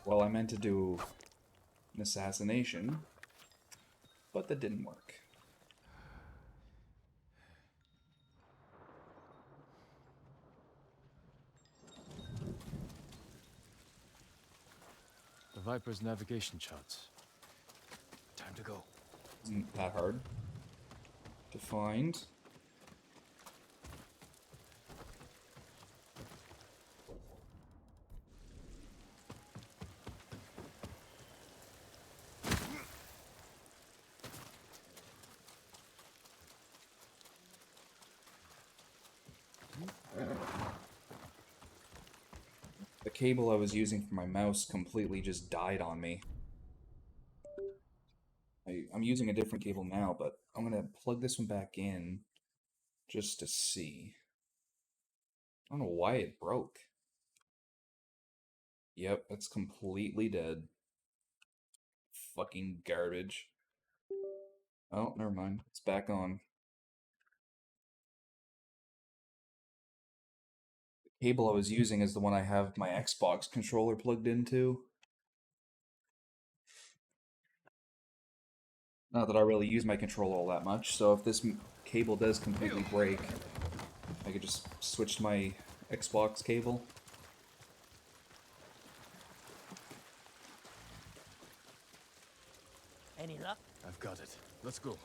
Well, I meant to do an assassination, but that didn't work. The Viper's navigation charts. Time to go. Isn't that hard to find? The cable I was using for my mouse completely just died on me. I'm using a different cable now, but I'm gonna plug this one back in just to see. I don't know why it broke. Yep, it's completely dead. Fucking garbage. Oh, never mind. It's back on. The cable I was using is the one I have my Xbox controller plugged into. Not that I really use my controller all that much, so if this cable does completely break, I could just switch to my Xbox cable. Any luck? I've got it. Let's go.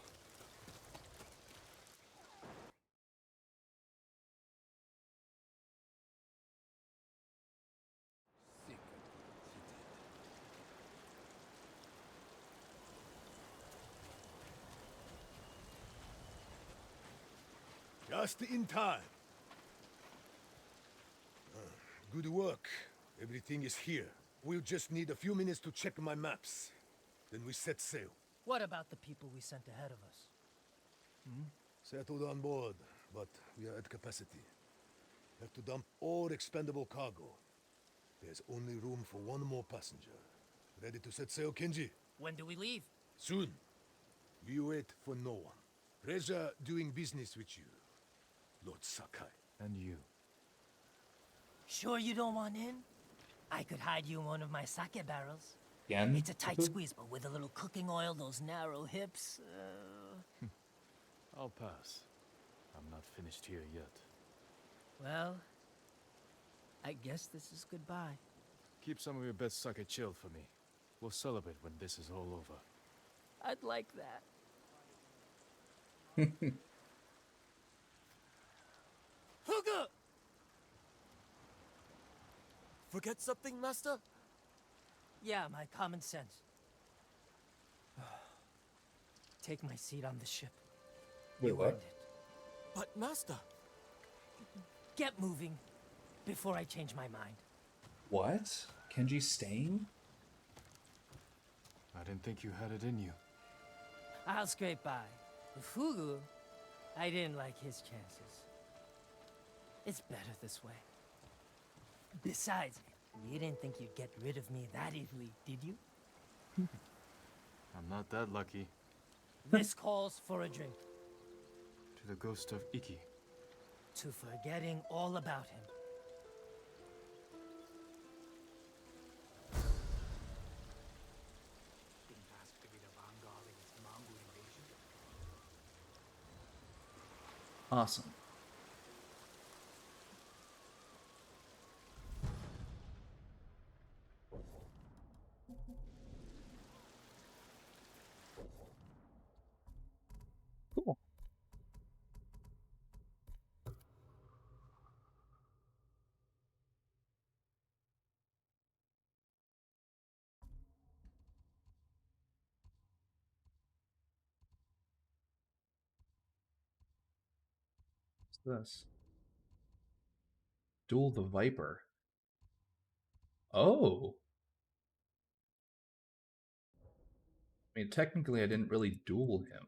Just in time. Good work. Everything is here. We'll just need a few minutes to check my maps. Then we set sail. What about the people we sent ahead of us? Settled on board, but we are at capacity. Have to dump all expendable cargo. There's only room for one more passenger. Ready to set sail, Kenji? When do we leave? Soon. We wait for no one. Pleasure doing business with you, Lord Sakai. And you. Sure you don't want in? I could hide you in one of my sake barrels. Again? It's a tight squeeze, but with a little cooking oil, those narrow hips. I'll pass. I'm not finished here yet. Well, I guess this is goodbye. Keep some of your best sake chilled for me. We'll celebrate when this is all over. I'd like that. Fugu! Forget something, Master? Yeah, my common sense. Take my seat on the ship. Wait, You what? earned it. But, Master... Get moving before I change my mind. What? Kenji's staying? I didn't think you had it in you. I'll scrape by. The Fugu, I didn't like his chances. It's better this way. Besides, you didn't think you'd get rid of me that easily, did you? I'm not that lucky. This calls for a drink. To the ghost of Iki. To forgetting all about him. Awesome. Cool. What's this? Duel the Viper. Oh. I mean, technically, I didn't really duel him.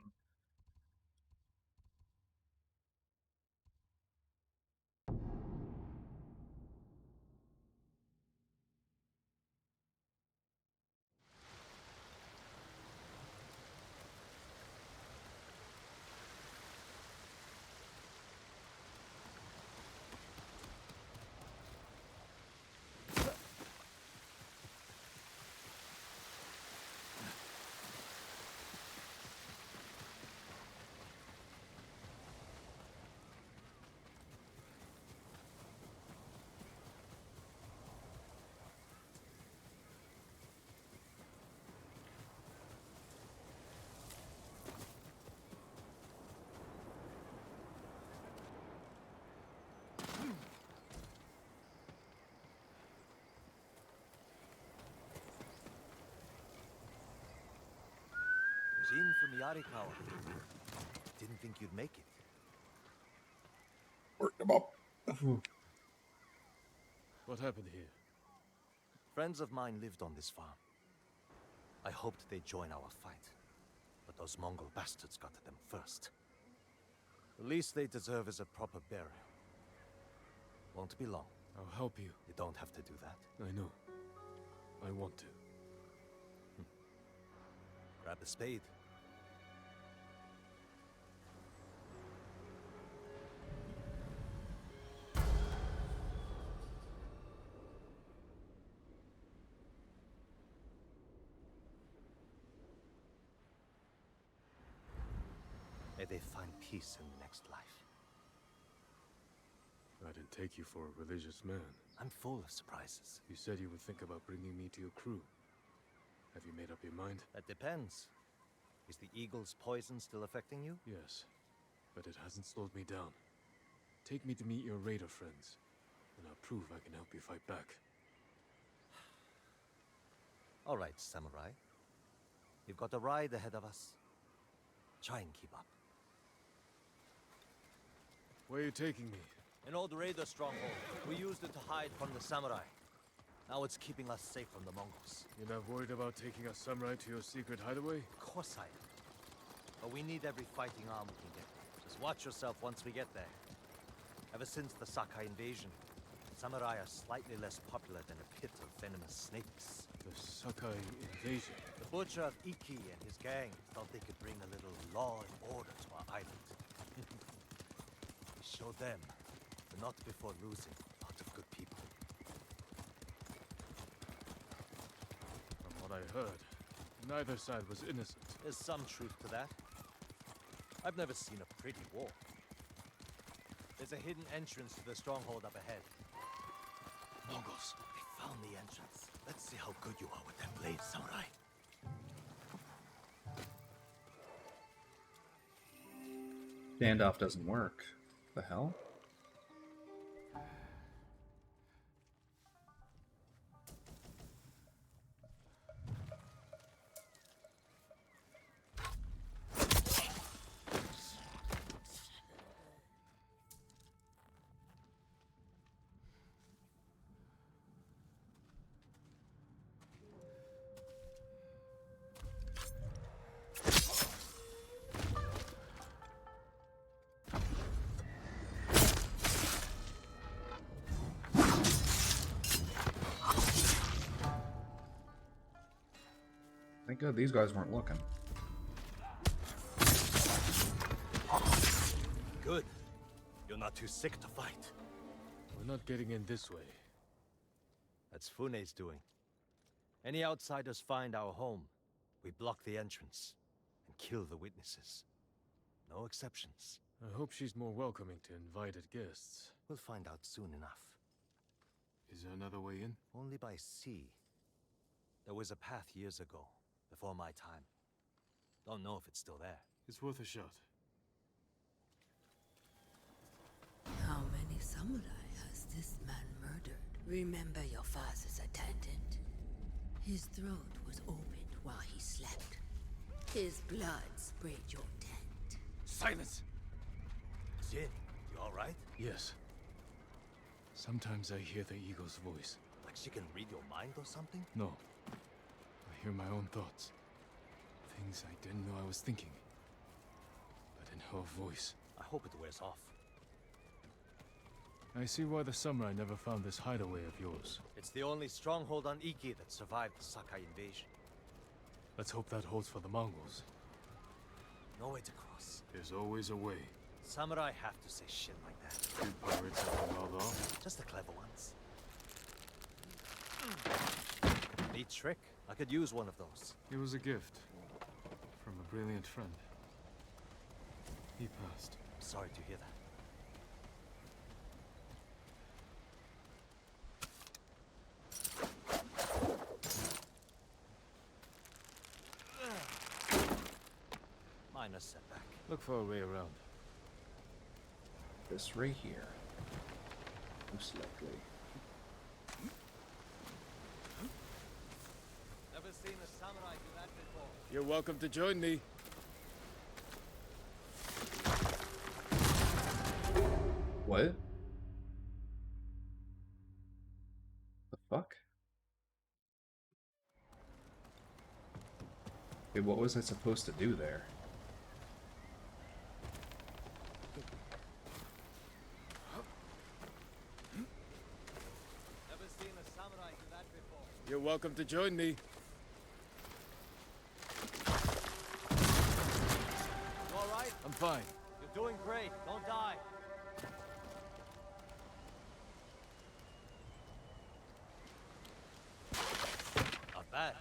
from Yarikawa. Didn't think you'd make it. Work them up. What happened here? Friends of mine lived on this farm. I hoped they'd join our fight, but those Mongol bastards got to them first. The least they deserve is a proper burial. Won't be long. I'll help you. You don't have to do that. I know. I want to. Grab a spade. May they find peace in the next life. I didn't take you for a religious man. I'm full of surprises. You said you would think about bringing me to your crew. Have you made up your mind? That depends. Is the eagle's poison still affecting you? Yes, but it hasn't slowed me down. Take me to meet your raider friends, and I'll prove I can help you fight back. All right, samurai. We've got a ride ahead of us. Try and keep up. Where are you taking me? An old raider stronghold. We used it to hide from the samurai. Now it's keeping us safe from the Mongols. You're not worried about taking a samurai to your secret hideaway? Of course I am. But we need every fighting arm we can get. Just watch yourself once we get there. Ever since the Sakai invasion, samurai are slightly less popular than a pit of venomous snakes. The Sakai invasion. The butcher of Iki and his gang thought they could bring a little law and order to our island. We showed them, but not before losing a lot of good people. From what I heard, neither side was innocent. There's some truth to that. I've never seen a pretty war. There's a hidden entrance to the stronghold up ahead. Mongols, they found the entrance. Let's see how good you are with that blade, samurai. Standoff doesn't work. The hell? Thank God these guys weren't looking. Good. You're not too sick to fight. We're not getting in this way. That's Fune's doing. Any outsiders find our home, we block the entrance and kill the witnesses. No exceptions. I hope she's more welcoming to invited guests. We'll find out soon enough. Is there another way in? Only by sea. There was a path years ago, before my time. Don't know if it's still there. It's worth a shot. How many samurai has this man murdered? Remember your father's attendant. His throat was opened while he slept. His blood sprayed your tent. Silence! Jin, you alright? Yes. Sometimes I hear the eagle's voice. Like she can read your mind or something? No. I hear my own thoughts. Things I didn't know I was thinking. But in her voice. I hope it wears off. I see why the samurai never found this hideaway of yours. It's the only stronghold on Iki that survived the Sakai invasion. Let's hope that holds for the Mongols. No way to cross. There's always a way. Samurai have to say shit like that. Few pirates have been walled off. Just the clever ones. Neat trick. I could use one of those. It was a gift. From a brilliant friend. He passed. I'm sorry to hear that. Minor setback. Look for a way around. This right here. Most likely. Never seen a samurai do that before. You're welcome to join me. What? The fuck? Wait, what was I supposed to do there? Never seen a samurai do that before. You're welcome to join me. You alright? I'm fine. You're doing great. Don't die. Not bad.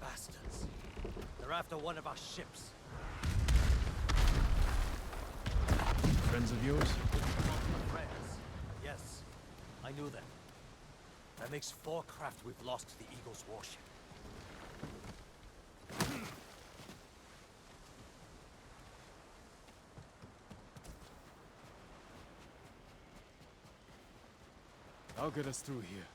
Bastards. They're after one of our ships. Friends of yours? Friends. Yes. I knew them. That makes 4 craft we've lost to the Eagle's warship. I'll get us through here.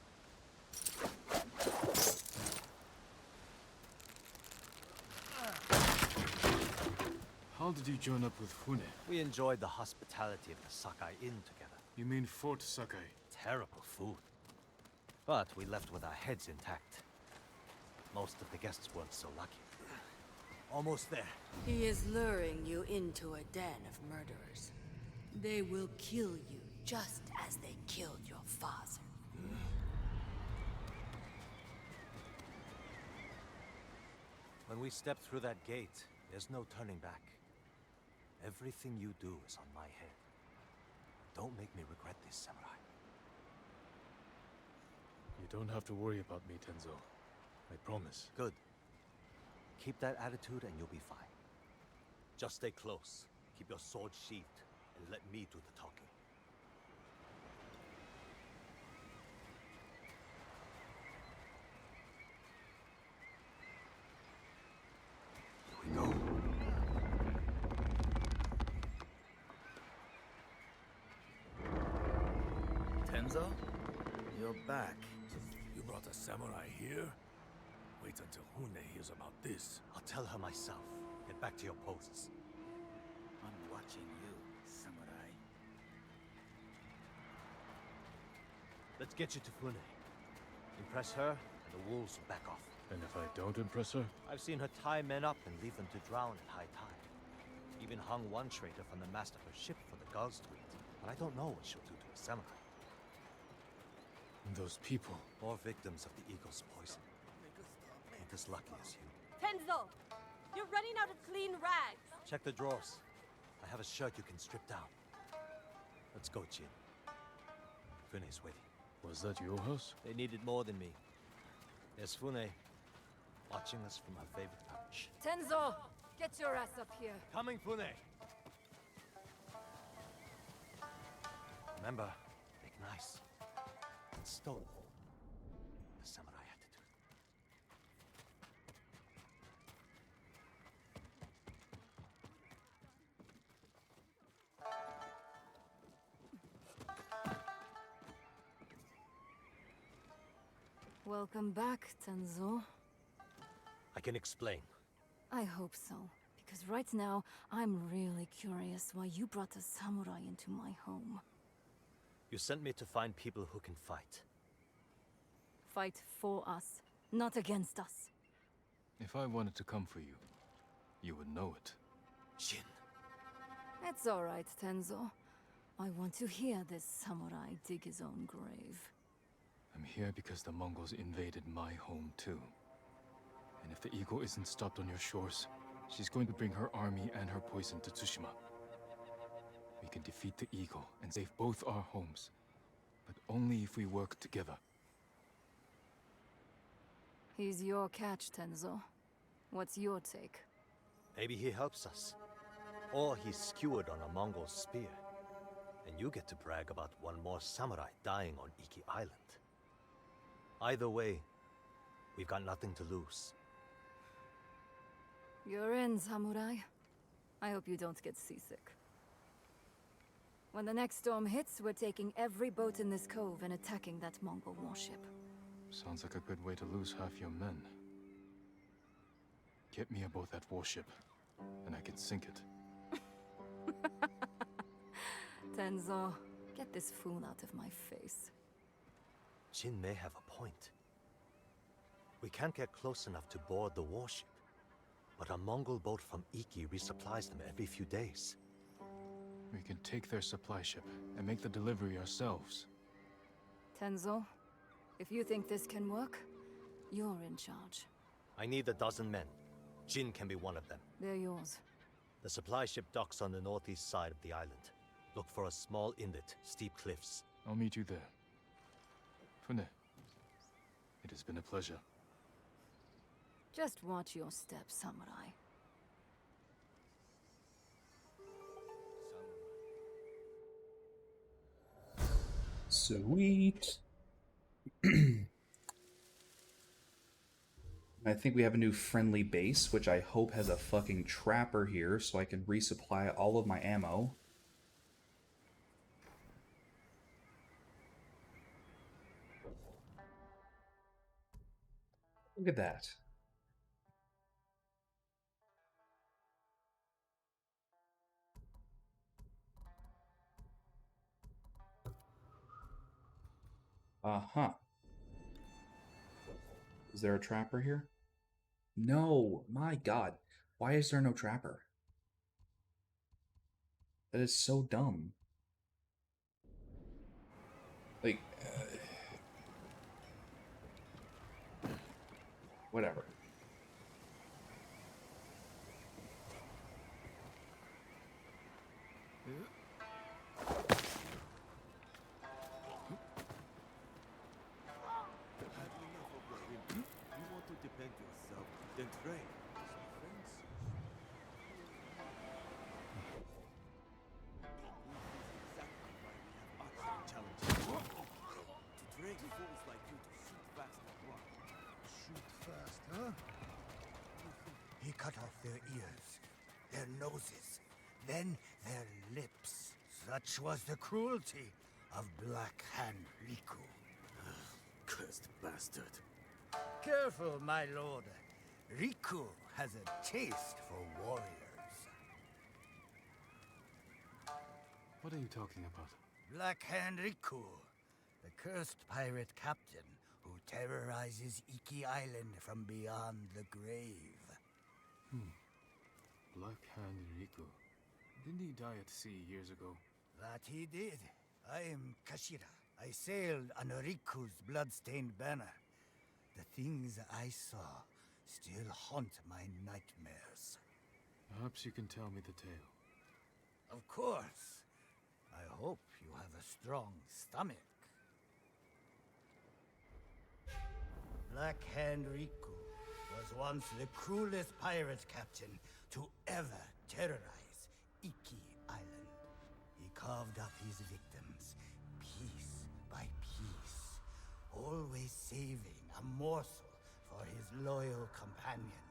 How did you join up with Fune? We enjoyed the hospitality of the Sakai Inn together. You mean Fort Sakai? Terrible food. But we left with our heads intact. Most of the guests weren't so lucky. Almost there. He is luring you into a den of murderers. They will kill you just as they killed your father. When we step through that gate, there's no turning back. Everything you do is on my head. Don't make me regret this, samurai. You don't have to worry about me, Tenzo. I promise. Good. Keep that attitude and you'll be fine. Just stay close. Keep your sword sheathed, and let me do the talking. Here we go. Tenzo? You're back. You brought a samurai here? Wait until Hune hears about this. I'll tell her myself. Get back to your posts. I'm watching you, samurai. Let's get you to Fune. Impress her, and the wolves will back off. And if I don't impress her? I've seen her tie men up and leave them to drown at high tide. Even hung one traitor from the mast of her ship for the gulls to eat. But I don't know what she'll do to a samurai. And those people. More victims of the eagle's poison. Ain't as lucky as you. Tenzo! You're running out of clean rags! Check the drawers. I have a shirt you can strip down. Let's go, Jin. Fune's waiting. Was that your house? They needed more than me. There's Fune, watching us from her favorite perch. Tenzo! Get your ass up here. Coming, Fune! Remember, make nice. And stone. The samurai attitude. Welcome back, Tenzo. I can explain. I hope so. Because right now, I'm really curious why you brought a samurai into my home. You sent me to find people who can fight. Fight for us, not against us. If I wanted to come for you, you would know it. Jin. It's all right, Tenzo. I want to hear this samurai dig his own grave. I'm here because the Mongols invaded my home too. And if the Eagle isn't stopped on your shores, she's going to bring her army and her poison to Tsushima. We can defeat the Eagle and save both our homes, but only if we work together. He's your catch, Tenzo. What's your take? Maybe he helps us. Or he's skewered on a Mongol spear. And you get to brag about one more samurai dying on Iki Island. Either way, we've got nothing to lose. You're in, samurai. I hope you don't get seasick. When the next storm hits, we're taking every boat in this cove and attacking that Mongol warship. Sounds like a good way to lose half your men. Get me aboard that warship, and I can sink it. Tenzo, get this fool out of my face. Jin may have a point. We can't get close enough to board the warship, but a Mongol boat from Iki resupplies them every few days. We can take their supply ship and make the delivery ourselves. Tenzo, if you think this can work, you're in charge. I need 12 men. Jin can be one of them. They're yours. The supply ship docks on the northeast side of the island. Look for a small inlet, steep cliffs. I'll meet you there. Fune, it has been a pleasure. Just watch your step, samurai. Sweet. I think we have a new friendly base, which I hope has a fucking trapper here so I can resupply all of my ammo. Look at that. Uh-huh. Is there a trapper here? No, my god. Why is there no trapper? That is so dumb. Like, whatever. Then train. To train fools like you to shoot fast and run. Shoot fast, huh? He cut off their ears, their noses, then their lips. Such was the cruelty of Black Hand Riku. Cursed bastard. Careful, my lord. Riku has a taste for warriors. What are you talking about? Black Hand Riku, the cursed pirate captain who terrorizes Iki Island from beyond the grave. Black Hand Riku. Didn't he die at sea years ago? That he did. I am Kashira. I sailed under Riku's blood-stained banner. The things I saw still haunt my nightmares. Perhaps you can tell me the tale. Of course. I hope you have a strong stomach. Black Hand Riku was once the cruelest pirate captain to ever terrorize Iki Island. He carved up his victims, piece by piece, always saving a morsel for his loyal companion,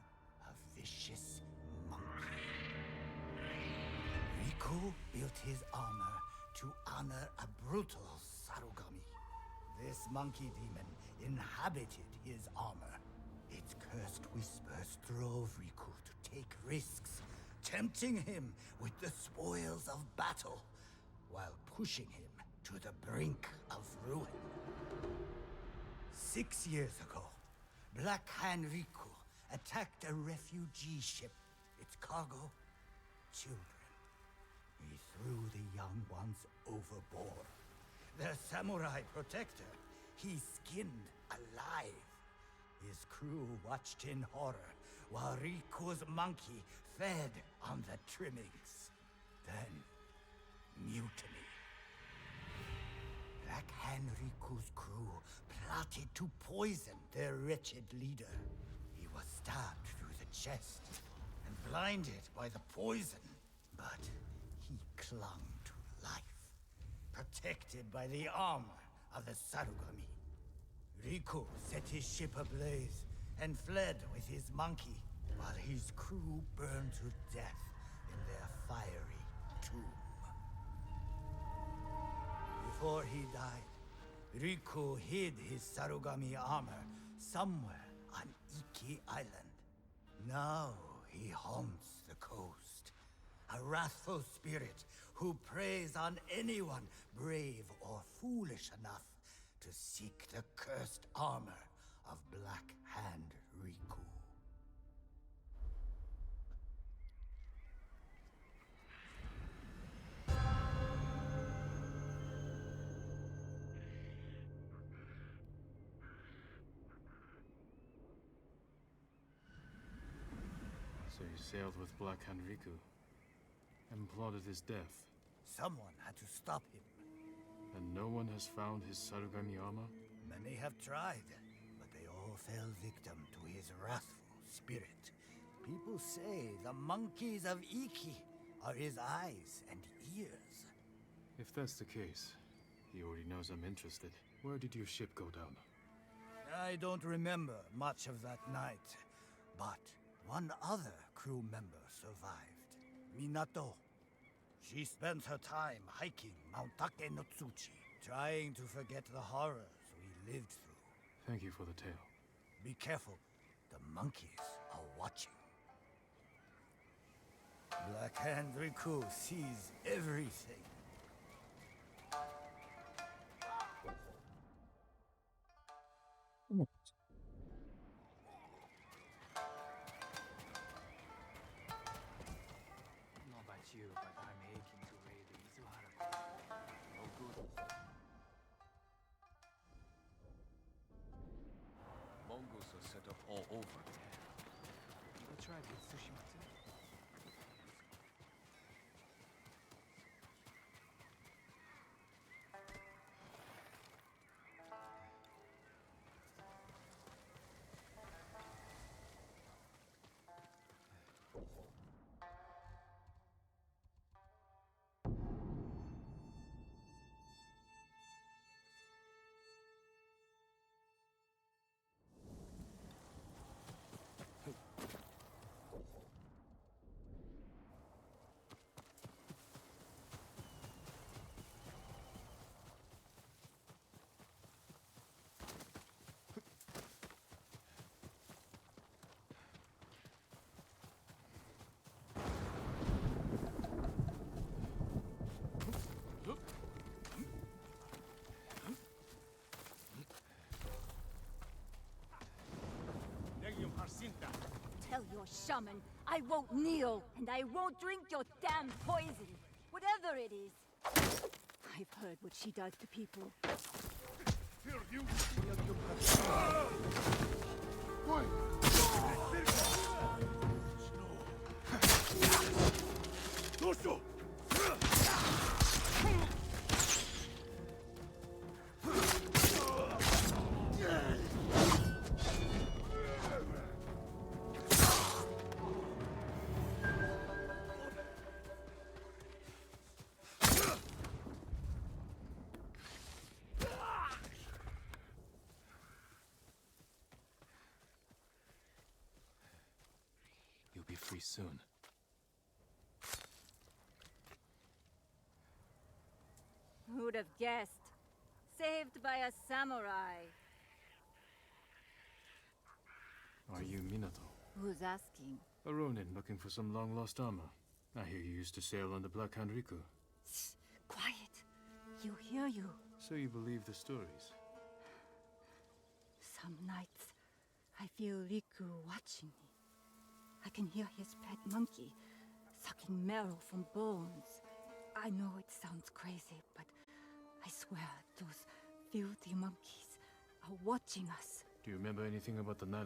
a vicious monkey. Riku built his armor to honor a brutal Sarugami. This monkey demon inhabited his armor. Its cursed whispers drove Riku to take risks, tempting him with the spoils of battle, while pushing him to the brink of ruin. 6 years ago, Black Hand Riku attacked a refugee ship. Its cargo, children. He threw the young ones overboard. Their samurai protector, he skinned alive. His crew watched in horror while Riku's monkey fed on the trimmings. Then, mutiny. Black Hand Riku's crew plotted to poison their wretched leader. He was stabbed through the chest and blinded by the poison, but he clung to life, protected by the armor of the Sarugami. Riku set his ship ablaze and fled with his monkey, while his crew burned to death in their fiery tomb. Before he died, Riku hid his Sarugami armor somewhere on Iki Island. Now he haunts the coast, A wrathful spirit who preys on anyone brave or foolish enough to seek the cursed armor of Black Hand Riku. So you sailed with Black Hand Riku and plotted his death. Someone had to stop him. And no one has found his Sarugami armor? Many have tried, but they all fell victim to his wrathful spirit. People say the monkeys of Iki are his eyes and ears. If that's the case, he already knows I'm interested. Where did your ship go down? I don't remember much of that night, but one other crew member survived. Minato. She spent her time hiking Mount Takenotsuchi, trying to forget the horrors we lived through. Thank you for the tale. Be careful. The monkeys are watching. Black Hand Riku sees everything. I don't know about you, but I'm aching to raid the Izuhara. No good. Mongols are set up all over. You go try with Tsushima too. Tell your shaman I won't kneel and I won't drink your damn poison, whatever it is. I've heard what she does to people. You'll be free soon. Who'd have guessed? Saved by a samurai. Are you Minato? Who's asking? A ronin looking for some long-lost armor. I hear you used to sail on the Black Hand Riku. Quiet. You hear you. So you believe the stories? Some nights, I feel Riku watching me. I can hear his pet monkey sucking marrow from bones. I know it sounds crazy, but I swear those filthy monkeys are watching us. Do you remember anything about the night of